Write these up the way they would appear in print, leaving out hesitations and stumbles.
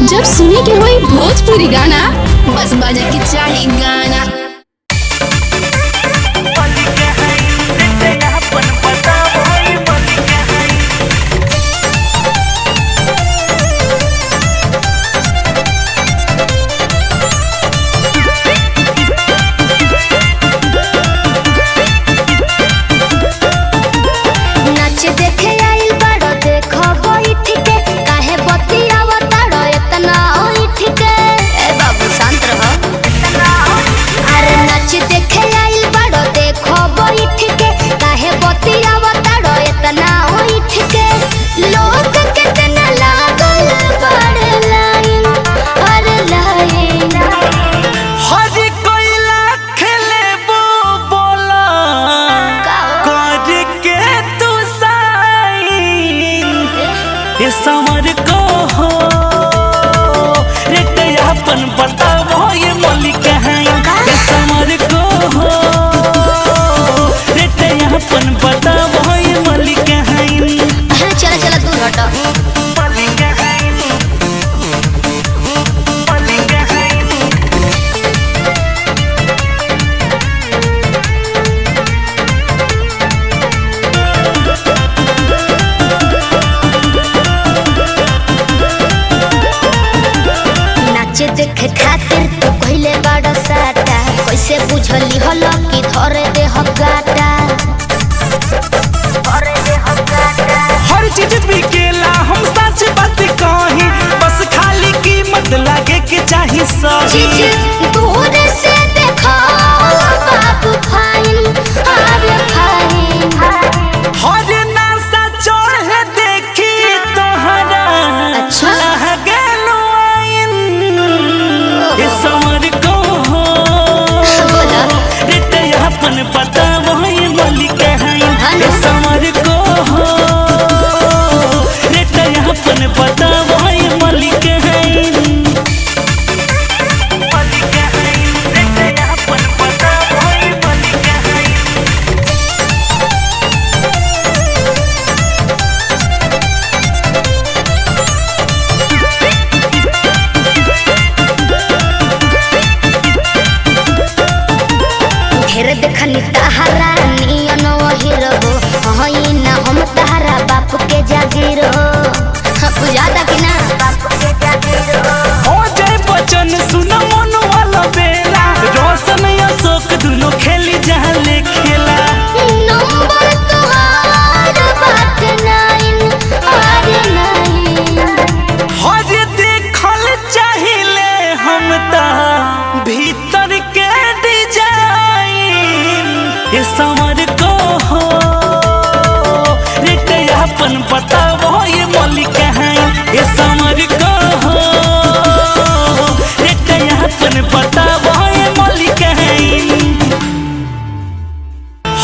जब सुने के होई भोजपुरी गाना बस बजे के चाही गाना। समर को हो रे अपन बताओ ये मलिक है। समर को हो रे अपन बताओ ये मलिक है। चला चला दूर हटो। देखे खातिर तो कहले बड़ा साटा कैसे बुझली हल कि धरे दे हगाटा हर चीज बिकेला हम सच बात कही बस खाली कीमत लागे के चाही सही चीज दूर से देखो बाबू फाइन आवे फाइन हर नासा चढ़े देखी तोहरा अच्छा समर को हो रे अपन बताओ ये मलिक है। समर को हो रे अपन बताओ ये मलिक है। देखनी तहारा नियन वही रहो हई ना हम तहारा बाप के जागीर हो बुझाता कि ना बाप के जागीर हो जय बचन सुन मन वाला बेला रोशन अशोक दोनों खेली जहां ले खेला नंबर तोहार बात नाइन और नहीं हर देखल चाहिए हम ता भीतर के समर को हो रे अपन बताओ ये मलिक है। समर को हो रे अपन बताओ ये मलिक है।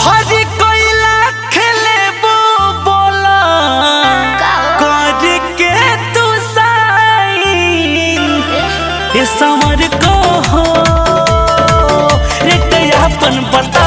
हर कोई लाख लेबो बोला कर के तू साइन। समर को हो रे अपन बता